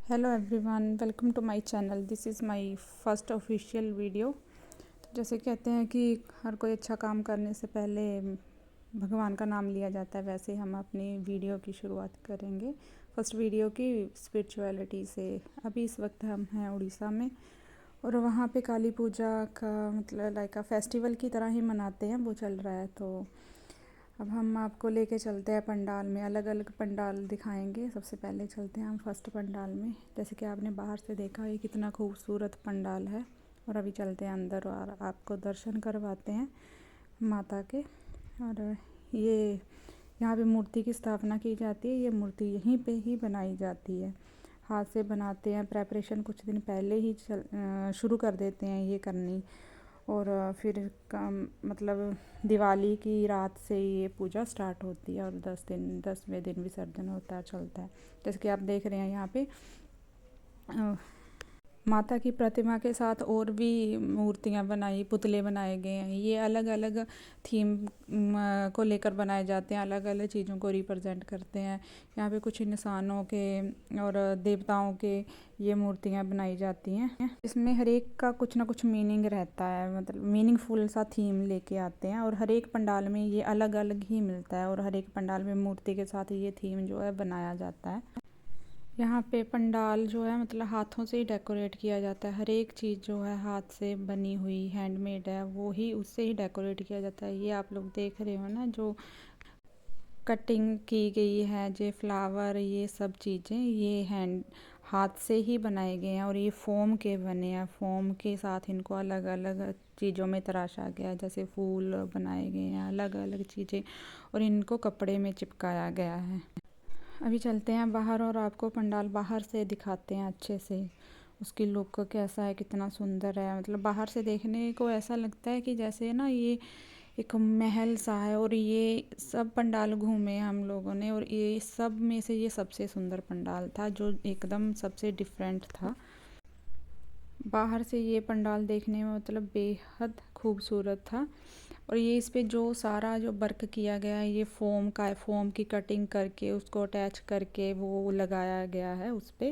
Hello everyone, welcome to my channel. This is my first official video. तो जैसे कहते हैं कि हर कोई अच्छा काम करने से पहले भगवान का नाम लिया जाता है, वैसे हम अपनी वीडियो की शुरुआत करेंगे फर्स्ट वीडियो की स्पिरिचुअलिटी से। अभी इस वक्त हम हैं उड़ीसा में और वहाँ पे काली पूजा का मतलब लाइक अ फेस्टिवल की तरह ही मनाते हैं, वो चल रहा है। तो अब हम आपको लेके चलते हैं पंडाल में, अलग अलग पंडाल दिखाएंगे। सबसे पहले चलते हैं हम फर्स्ट पंडाल में। जैसे कि आपने बाहर से देखा ये कितना खूबसूरत पंडाल है। और अभी चलते हैं अंदर और आपको दर्शन करवाते हैं माता के। और ये यहाँ पे मूर्ति की स्थापना की जाती है। ये मूर्ति यहीं पे ही बनाई जाती है, हाथ से बनाते हैं। प्रेपरेशन कुछ दिन पहले ही शुरू कर देते हैं ये करनी। और फिर मतलब दिवाली की रात से ये पूजा स्टार्ट होती है और 10वें दिन विसर्जन होता है, चलता है। जैसे कि आप देख रहे हैं यहाँ पे माता की प्रतिमा के साथ और भी मूर्तियाँ बनाई, पुतले बनाए गए हैं। ये अलग अलग थीम को लेकर बनाए जाते हैं, अलग अलग चीज़ों को रिप्रेजेंट करते हैं। यहाँ पे कुछ इंसानों के और देवताओं के ये मूर्तियाँ बनाई जाती हैं। इसमें हर एक का कुछ ना कुछ मीनिंग रहता है, मतलब मीनिंगफुल सा थीम लेके आते हैं। और हर एक पंडाल में ये अलग अलग ही मिलता है और हर एक पंडाल में मूर्ति के साथ ये थीम जो है बनाया जाता है। यहाँ पे पंडाल जो है मतलब हाथों से ही डेकोरेट किया जाता है। हर एक चीज़ जो है हाथ से बनी हुई हैंडमेड है, वो ही उससे ही डेकोरेट किया जाता है। ये आप लोग देख रहे हो ना, जो कटिंग की गई है, जो फ्लावर, ये सब चीज़ें ये हैंड हाथ से ही बनाए गए हैं। और ये फोम के बने हैं, फोम के साथ इनको अलग अलग चीज़ों में तराशा गया है। जैसे फूल बनाए गए हैं, अलग अलग चीज़ें, और इनको कपड़े में चिपकाया गया है। अभी चलते हैं बाहर और आपको पंडाल बाहर से दिखाते हैं अच्छे से। उसकी लुक कैसा है, कितना सुंदर है। मतलब बाहर से देखने को ऐसा लगता है कि जैसे ना ये एक महल सा है। और ये सब पंडाल घूमे हम लोगों ने और ये सब में से ये सबसे सुंदर पंडाल था, जो एकदम सबसे डिफरेंट था। बाहर से ये पंडाल देखने में मतलब बेहद खूबसूरत था। और ये इस पे जो सारा जो वर्क किया गया है, ये फोम का है। फोम की कटिंग करके उसको अटैच करके वो लगाया गया है उस पे।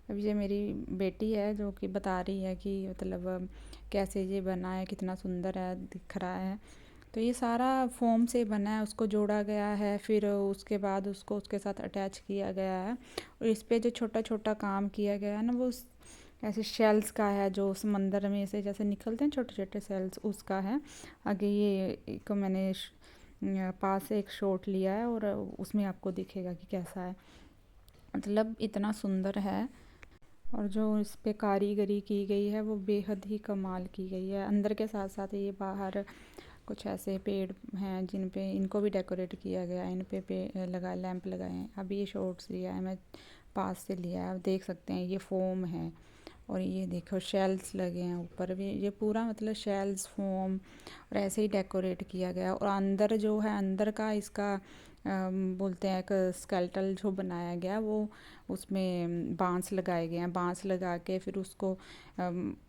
अब ये मेरी बेटी है जो कि बता रही है कि मतलब कैसे ये बना है, कितना सुंदर है, दिख रहा है। तो ये सारा फोम से बना है, उसको जोड़ा गया है, फिर उसके बाद उसको उसके साथ अटैच किया गया है। और इस पे जो छोटा छोटा काम किया गया है ना, वो ऐसे शेल्स का है, जो समंदर में से जैसे निकलते हैं छोटे छोटे सेल्स, उसका है। आगे ये एक मैंने पास से एक शॉट लिया है और उसमें आपको दिखेगा कि कैसा है। मतलब इतना सुंदर है। और जो इस पे कारीगरी की गई है वो बेहद ही कमाल की गई है। अंदर के साथ साथ ये बाहर कुछ ऐसे पेड़ हैं जिन पे इनको भी डेकोरेट किया गया है। इन पे लगा लैंप लगाए हैं। अभी ये शॉट्स लिया है, मैं पास से लिया है। आप देख सकते हैं ये फोम है और ये देखो शेल्स लगे हैं ऊपर भी। ये पूरा मतलब शेल्स, फोम और ऐसे ही डेकोरेट किया गया। और अंदर जो है, अंदर का इसका बोलते हैं एक स्केलेटल जो बनाया गया, वो उसमें बांस लगाए गए हैं। बांस लगा के फिर उसको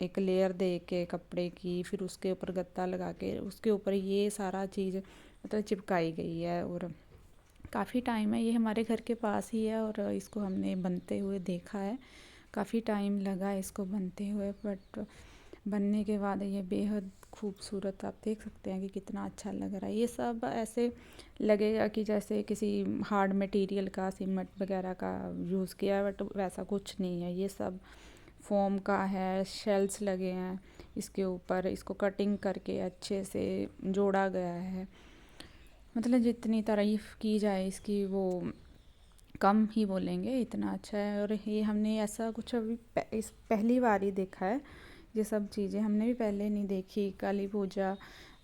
एक लेयर दे के कपड़े की, फिर उसके ऊपर गत्ता लगा के उसके ऊपर ये सारा चीज़ मतलब चिपकाई गई है। और काफ़ी टाइम है, ये हमारे घर के पास ही है और इसको हमने बनते हुए देखा है। काफ़ी टाइम लगा इसको बनते हुए, बट बनने के बाद ये बेहद खूबसूरत, आप देख सकते हैं कि कितना अच्छा लग रहा है। ये सब ऐसे लगेगा कि जैसे किसी हार्ड मटेरियल का, सीमेंट वगैरह का यूज़ किया है, बट वैसा कुछ नहीं है। ये सब फोम का है, शेल्स लगे हैं इसके ऊपर, इसको कटिंग करके अच्छे से जोड़ा गया है। मतलब जितनी तारीफ़ की जाए इसकी वो कम ही बोलेंगे, इतना अच्छा है। और ये हमने ऐसा कुछ अभी इस पहली बार ही देखा है। ये सब चीज़ें हमने भी पहले नहीं देखी। काली पूजा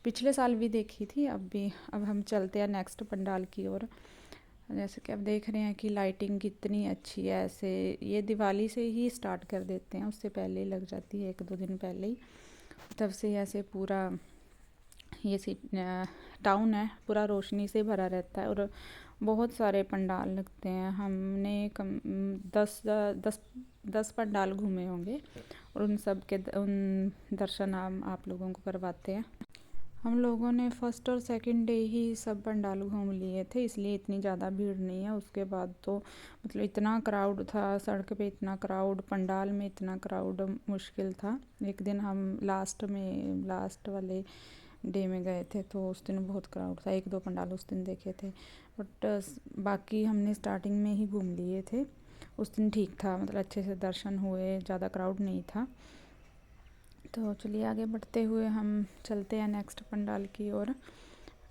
पिछले साल भी देखी थी, अब भी। अब हम चलते हैं नेक्स्ट पंडाल की ओर। जैसे कि आप देख रहे हैं कि लाइटिंग कितनी अच्छी है। ऐसे ये दिवाली से ही स्टार्ट कर देते हैं, उससे पहले ही लग जाती है, 1-2 दिन पहले ही। तब से ऐसे पूरा ये टाउन है पूरा रोशनी से भरा रहता है। और बहुत सारे पंडाल लगते हैं। हमने कम 10 पंडाल घूमे होंगे और उन सब के उन दर्शन हम आप लोगों को करवाते हैं। हम लोगों ने फर्स्ट और सेकंड डे ही सब पंडाल घूम लिए थे, इसलिए इतनी ज़्यादा भीड़ नहीं है। उसके बाद तो मतलब इतना क्राउड था, सड़क पे इतना क्राउड, पंडाल में इतना क्राउड मुश्किल था। एक दिन हम लास्ट वाले डे में गए थे तो उस दिन बहुत क्राउड था, 1-2 पंडाल उस दिन देखे थे, बट बाकी हमने स्टार्टिंग में ही घूम लिए थे। उस दिन ठीक था, मतलब अच्छे से दर्शन हुए, ज़्यादा क्राउड नहीं था। तो चलिए आगे बढ़ते हुए हम चलते हैं नेक्स्ट पंडाल की ओर।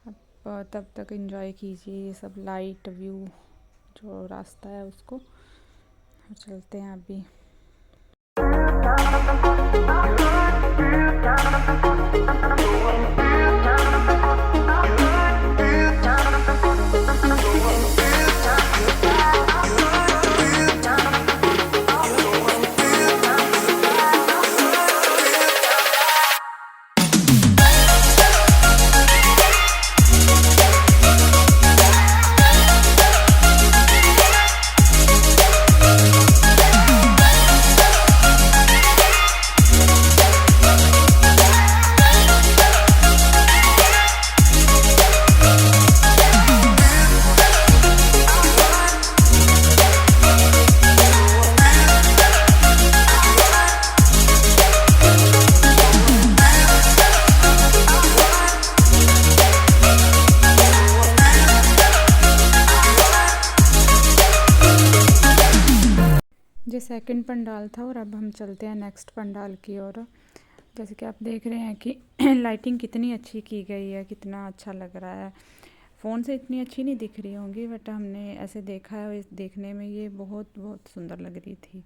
अब तब तक एंजॉय कीजिए ये सब लाइट व्यू, जो रास्ता है उसको, और चलते हैं अभी। ये सेकंड पंडाल था और अब हम चलते हैं नेक्स्ट पंडाल की ओर। जैसे कि आप देख रहे हैं कि लाइटिंग कितनी अच्छी की गई है, कितना अच्छा लग रहा है। फ़ोन से इतनी अच्छी नहीं दिख रही होंगी, बट हमने ऐसे देखा है, इस देखने में ये बहुत बहुत सुंदर लग रही थी।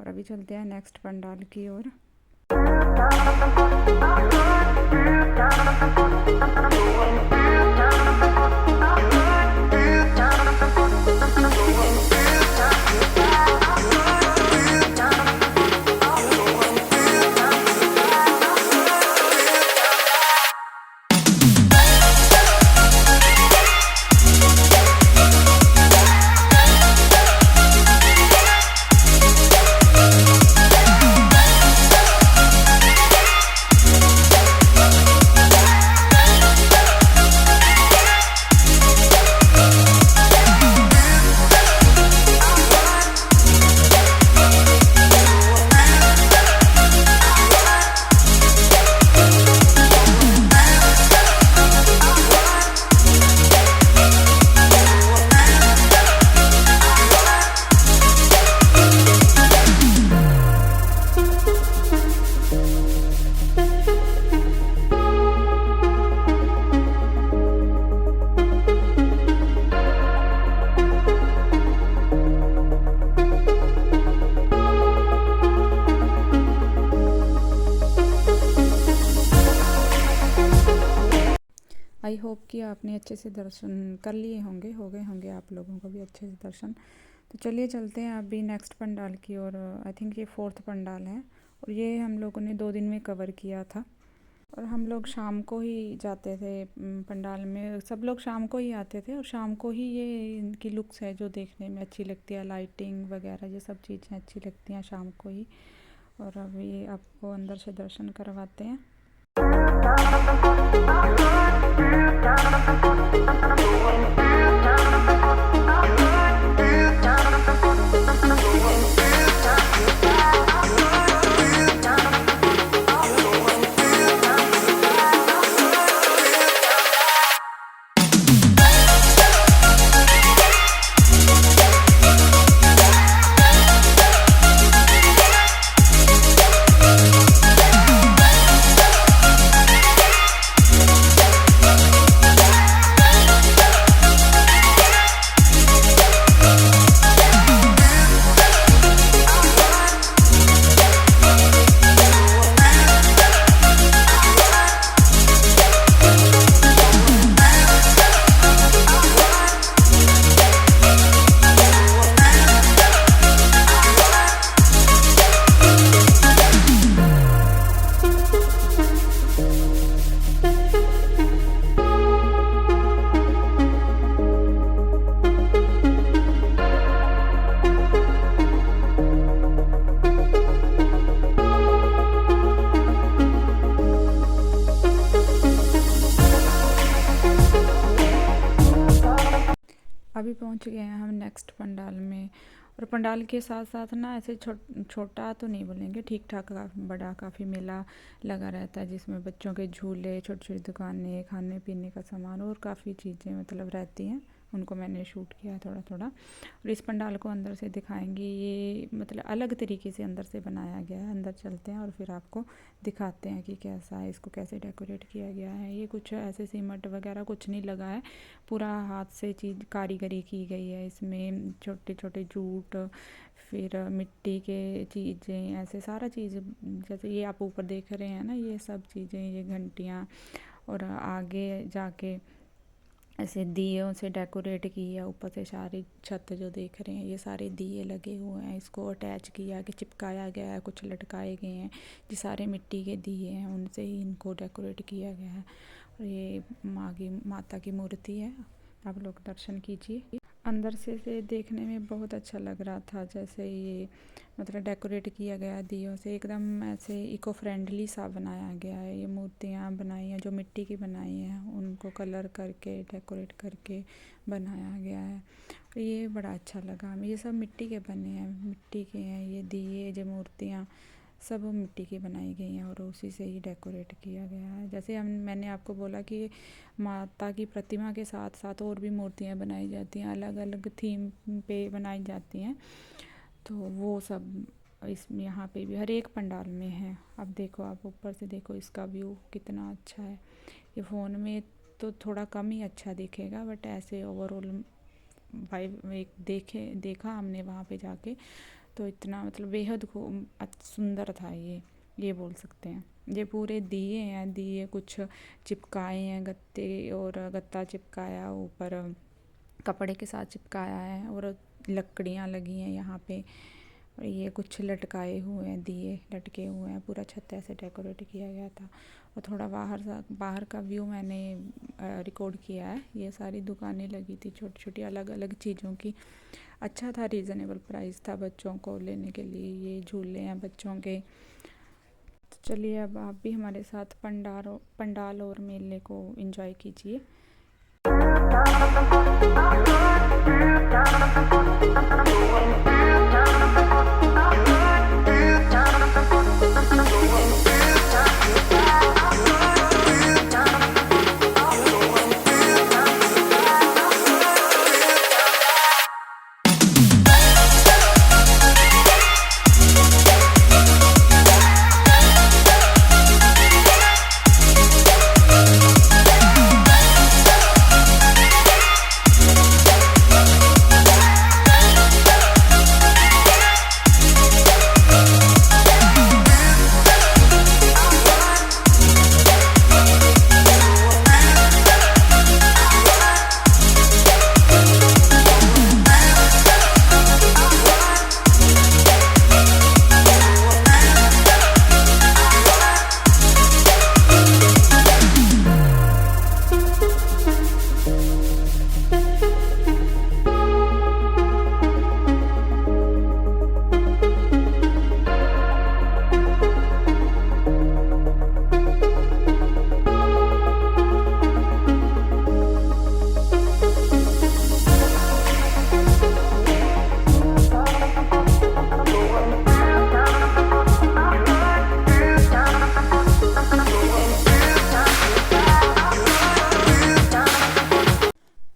और अभी चलते हैं नेक्स्ट पंडाल की ओर। आई होप कि आपने अच्छे से दर्शन कर लिए होंगे, हो गए होंगे आप लोगों को भी अच्छे से दर्शन। तो चलिए चलते हैं अभी नेक्स्ट पंडाल की ओर। आई थिंक ये 4th पंडाल है और ये हम लोगों ने 2 दिन में कवर किया था। और हम लोग शाम को ही जाते थे पंडाल में, सब लोग शाम को ही आते थे और शाम को ही ये इनकी लुक्स है जो देखने में अच्छी लगती है, लाइटिंग वगैरह ये सब चीज़ें अच्छी लगती हैं शाम को ही। और अभी आपको अंदर से दर्शन करवाते हैं। नेक्स्ट पंडाल में। और पंडाल के साथ साथ ना ऐसे छोटा तो नहीं बोलेंगे, ठीक ठाक बड़ा काफ़ी मेला लगा रहता है, जिसमें बच्चों के झूले, छोटी छोटी दुकानें, खाने पीने का सामान और काफ़ी चीज़ें मतलब रहती हैं। उनको मैंने शूट किया है थोड़ा थोड़ा। और इस पंडाल को अंदर से दिखाएंगे, ये मतलब अलग तरीके से अंदर से बनाया गया है। अंदर चलते हैं और फिर आपको दिखाते हैं कि कैसा है, इसको कैसे डेकोरेट किया गया है। ये कुछ ऐसे सीमेंट वगैरह कुछ नहीं लगा है, पूरा हाथ से चीज़ कारीगरी की गई है। इसमें छोटे छोटे जूट, फिर मिट्टी के चीज़ें, ऐसे सारा चीज़, जैसे ये आप ऊपर देख रहे हैं ना, ये सब चीज़ें, ये घंटियाँ, और आगे जाके ऐसे दियों से डेकोरेट किया। ऊपर से सारी छत जो देख रहे हैं, ये सारे दिए लगे हुए हैं। इसको अटैच किया कि चिपकाया गया है, कुछ लटकाए गए हैं। ये सारे मिट्टी के दिए हैं, उनसे ही इनको डेकोरेट किया गया है। और ये माता की मूर्ति है, आप लोग दर्शन कीजिए। अंदर से देखने में बहुत अच्छा लग रहा था, जैसे ये मतलब डेकोरेट किया गया दियों से, एकदम ऐसे इको फ्रेंडली सा बनाया गया है। ये मूर्तियाँ बनाई हैं जो मिट्टी की बनाई हैं, उनको कलर करके डेकोरेट करके बनाया गया है। और ये बड़ा अच्छा लगा हमें। ये सब मिट्टी के बने हैं, मिट्टी के हैं ये दिए, जो मूर्तियाँ सब मिट्टी की बनाई गई हैं और उसी से ही डेकोरेट किया गया है। जैसे मैंने आपको बोला कि माता की प्रतिमा के साथ साथ और भी मूर्तियाँ बनाई जाती हैं, अलग अलग थीम पे बनाई जाती हैं, तो वो सब इसमें यहाँ पे भी हर एक पंडाल में है। अब देखो, आप ऊपर से देखो, इसका व्यू कितना अच्छा है। ये फ़ोन में तो थोड़ा कम ही अच्छा दिखेगा, बट ऐसे ओवरऑल वाइब एक देखा हमने वहाँ पे जाके, तो इतना मतलब बेहद सुंदर था ये बोल सकते हैं। ये पूरे दिए हैं, दिए कुछ चिपकाए हैं, गत्ते और गत्ता चिपकाया, ऊपर कपड़े के साथ चिपकाया है, और लकड़ियाँ लगी हैं यहाँ पे। और ये कुछ लटकाए हुए हैं, दिए लटके हुए हैं, पूरा छत ऐसे डेकोरेट किया गया था। और थोड़ा बाहर का व्यू मैंने रिकॉर्ड किया है। ये सारी दुकानें लगी थी, छोटी छोटी अलग अलग चीज़ों की। अच्छा था, रीज़नेबल प्राइस था बच्चों को लेने के लिए। ये झूले हैं बच्चों के। तो चलिए, अब आप भी हमारे साथ पंडाल और मेले को एंजॉय कीजिए।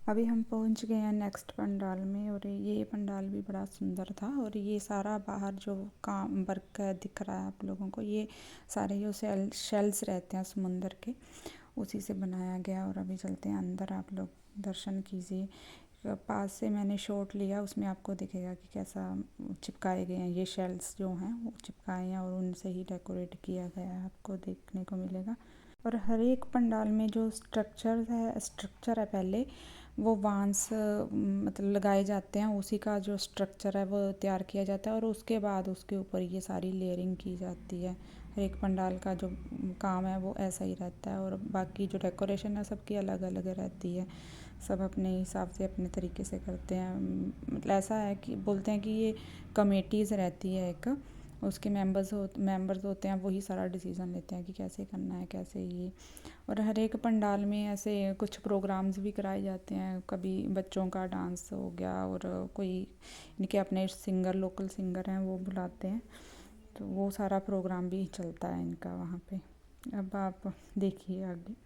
अभी हम पहुंच गए हैं नेक्स्ट पंडाल में, और ये पंडाल भी बड़ा सुंदर था। और ये सारा बाहर जो काम वर्क दिख रहा है आप लोगों को, ये सारे जो शेल्स रहते हैं समुंदर के, उसी से बनाया गया। और अभी चलते हैं अंदर, आप लोग दर्शन कीजिए। पास से मैंने शॉट लिया, उसमें आपको दिखेगा कि कैसा चिपकाए गए हैं। ये शेल्स जो हैं वो चिपकाए हैं और उनसे ही डेकोरेट किया गया है, आपको देखने को मिलेगा। और हर एक पंडाल में जो स्ट्रक्चर है पहले वो बांस मतलब लगाए जाते हैं, उसी का जो स्ट्रक्चर है वो तैयार किया जाता है, और उसके बाद उसके ऊपर ये सारी लेयरिंग की जाती है। हर एक पंडाल का जो काम है वो ऐसा ही रहता है। और बाकी जो डेकोरेशन है सबकी अलग अलग रहती है, सब अपने हिसाब से अपने तरीके से करते हैं। मतलब ऐसा है कि बोलते हैं कि ये कमेटीज़ रहती है एक, उसके मेंबर्स होते हैं, वही सारा डिसीज़न लेते हैं कि कैसे करना है, कैसे ये। और हर एक पंडाल में ऐसे कुछ प्रोग्राम्स भी कराए जाते हैं, कभी बच्चों का डांस हो गया, और कोई इनके अपने सिंगर, लोकल सिंगर हैं, वो बुलाते हैं, तो वो सारा प्रोग्राम भी चलता है इनका वहाँ पे। अब आप देखिए आगे।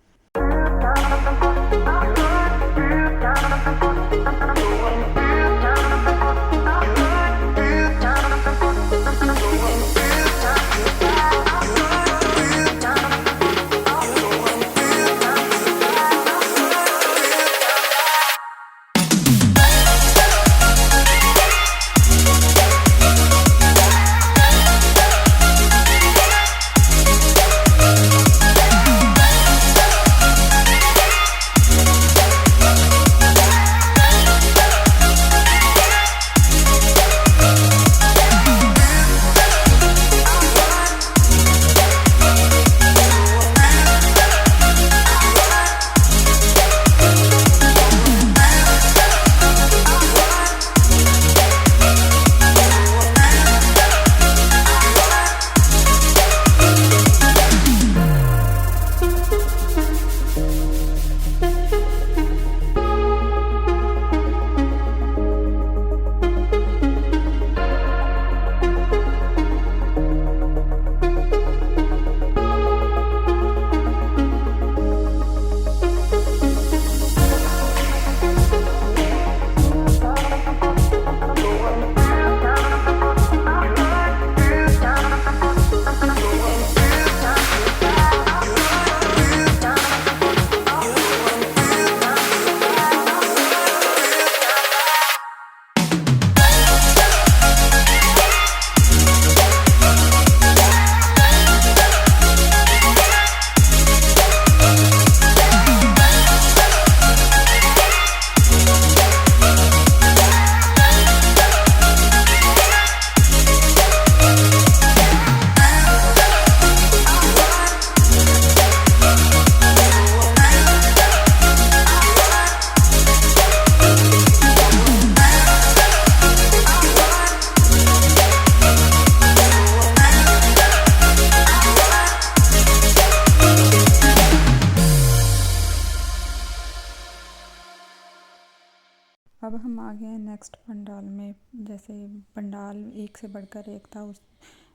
अब हम आ गए हैं नेक्स्ट पंडाल में। जैसे पंडाल एक से बढ़कर एक था, उस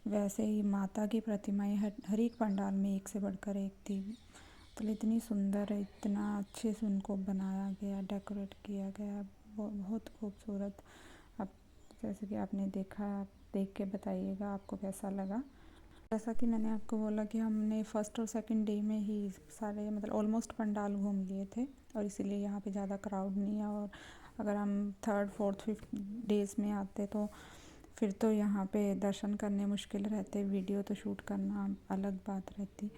वैसे ही माता की प्रतिमाएं हर एक पंडाल में एक से बढ़कर एक थी। तो इतनी सुंदर है, इतना अच्छे से उनको बनाया गया, डेकोरेट किया गया, बहुत खूबसूरत। अब जैसे कि आपने देखा, आप देख के बताइएगा आपको कैसा लगा। जैसा कि मैंने आपको बोला कि हमने फर्स्ट और सेकंड डे में ही सारे मतलब ऑलमोस्ट पंडाल घूम लिए थे, और इसीलिए यहाँ पे ज़्यादा क्राउड नहीं है। और अगर हम थर्ड फोर्थ फिफ्थ डेज़ में आते तो फिर तो यहाँ पे दर्शन करने मुश्किल रहते, वीडियो तो शूट करना अलग बात रहती,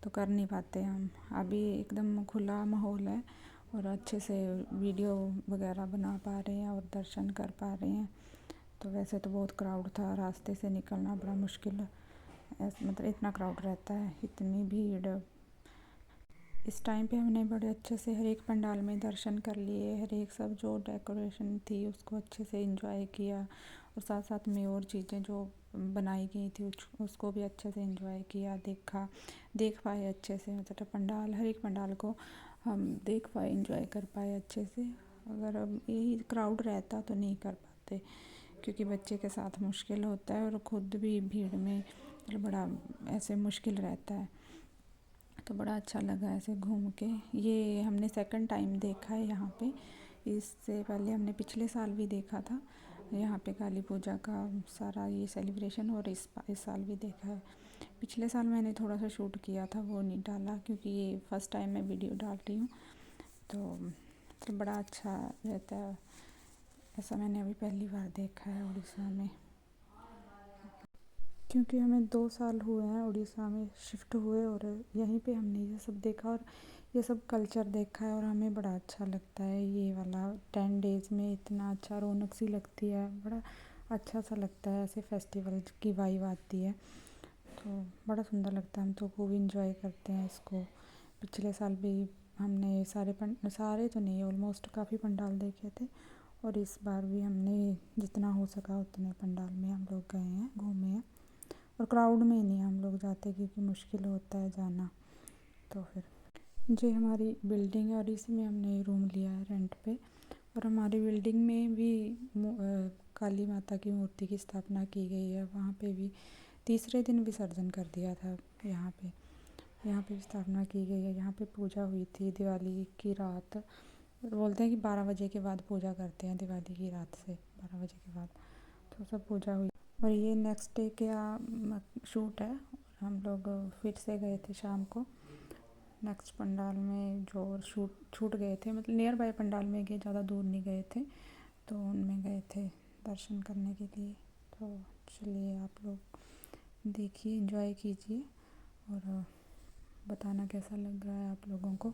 तो कर नहीं पाते हम। अभी एकदम खुला माहौल है और अच्छे से वीडियो वगैरह बना पा रहे हैं और दर्शन कर पा रहे हैं। तो वैसे तो बहुत क्राउड था, रास्ते से निकलना बड़ा मुश्किल है, मतलब इतना क्राउड रहता है, इतनी भीड़। इस टाइम पे हमने बड़े अच्छे से हर एक पंडाल में दर्शन कर लिए, हर एक सब जो डेकोरेशन थी उसको अच्छे से एंजॉय किया, और साथ साथ में और चीज़ें जो बनाई गई थी उसको भी अच्छे से एंजॉय किया, देख पाए अच्छे से। मतलब पंडाल, हर एक पंडाल को हम देख पाए, एंजॉय कर पाए अच्छे से। अगर अब यही क्राउड रहता तो नहीं कर पाते, क्योंकि बच्चे के साथ मुश्किल होता है और खुद भी भीड़ में बड़ा ऐसे मुश्किल रहता है। तो बड़ा अच्छा लगा ऐसे घूम के। ये हमने सेकंड टाइम देखा है यहाँ पे, इससे पहले हमने पिछले साल भी देखा था यहाँ पे काली पूजा का सारा ये सेलिब्रेशन, और इस साल भी देखा है। पिछले साल मैंने थोड़ा सा शूट किया था, वो नहीं डाला क्योंकि ये फर्स्ट टाइम मैं वीडियो डाल रही हूँ। तो बड़ा अच्छा रहता है, ऐसा मैंने अभी पहली बार देखा है उड़ीसा में, क्योंकि हमें 2 साल हुए हैं उड़ीसा में शिफ्ट हुए, और यहीं पे हमने ये सब देखा और ये सब कल्चर देखा है, और हमें बड़ा अच्छा लगता है। ये वाला 10 डेज़ में इतना अच्छा रौनक सी लगती है, बड़ा अच्छा सा लगता है, ऐसे फेस्टिवल की वाइब आती है, तो बड़ा सुंदर लगता है। हम तो खूब इंजॉय करते हैं इसको। पिछले साल भी हमने सारे तो नहीं, ऑलमोस्ट काफ़ी पंडाल देखे थे, और इस बार भी हमने जितना हो सका उतने पंडाल में हम लोग गए हैं, घूमे हैं। और क्राउड में नहीं हम लोग जाते क्योंकि मुश्किल होता है जाना। तो फिर जी हमारी बिल्डिंग है और इसी में हमने रूम लिया है रेंट पे। और हमारी बिल्डिंग में भी काली माता की मूर्ति की स्थापना की गई है। वहाँ पे भी तीसरे दिन विसर्जन कर दिया था। यहाँ पे स्थापना की गई है। यहाँ पे पूजा हुई थी दिवाली की रात। बोलते हैं कि 12 बजे के बाद पूजा करते हैं, दिवाली की रात से 12 बजे के बाद तो सब पूजा हुई। और ये नेक्स्ट डे का शूट है। हम लोग फिर से गए थे शाम को नेक्स्ट पंडाल में जो छूट गए थे, मतलब नियर बाय पंडाल में गए, ज़्यादा दूर नहीं गए थे, तो उनमें गए थे दर्शन करने के लिए। तो चलिए आप लोग देखिए, एंजॉय कीजिए और बताना कैसा लग रहा है आप लोगों को।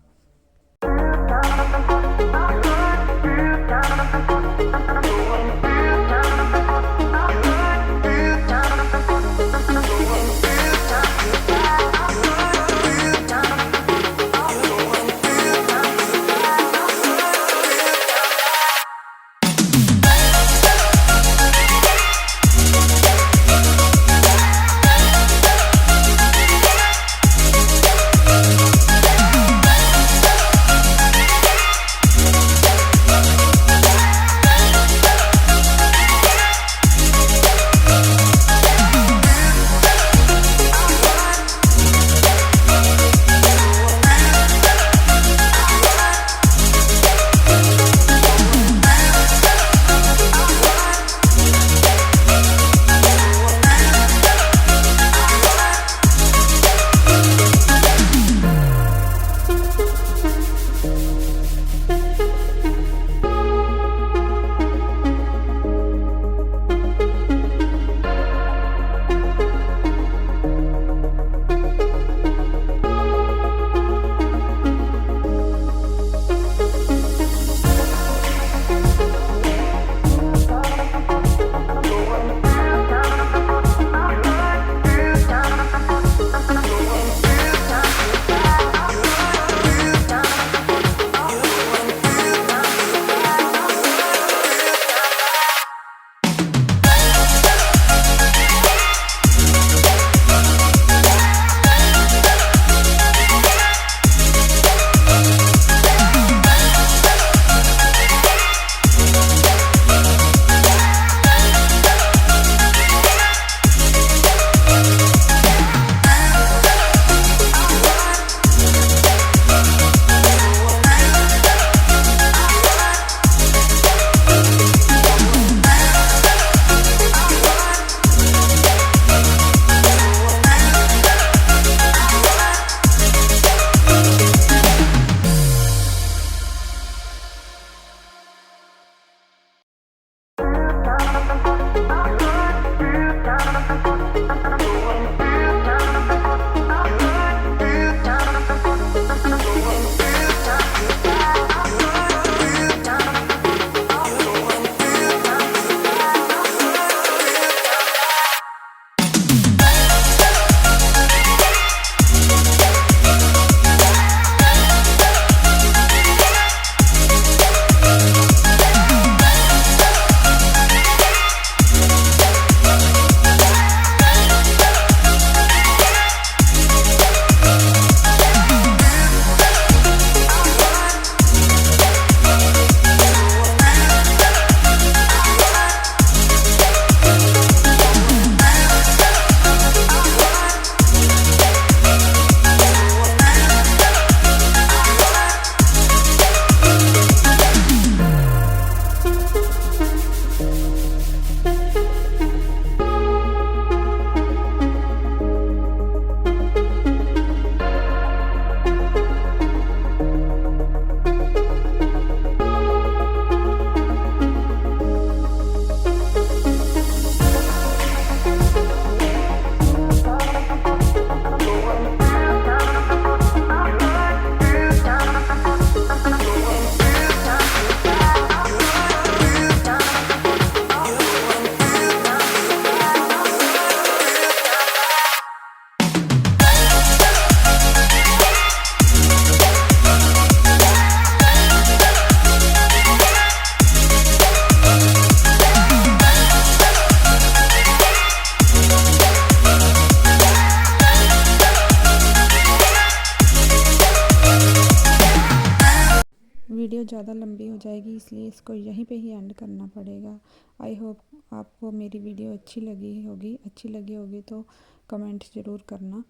ज़्यादा लंबी हो जाएगी, इसलिए इसको यहीं पे ही एंड करना पड़ेगा। आई होप आपको मेरी वीडियो अच्छी लगी होगी तो कमेंट ज़रूर करना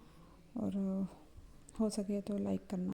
और हो सके तो लाइक करना।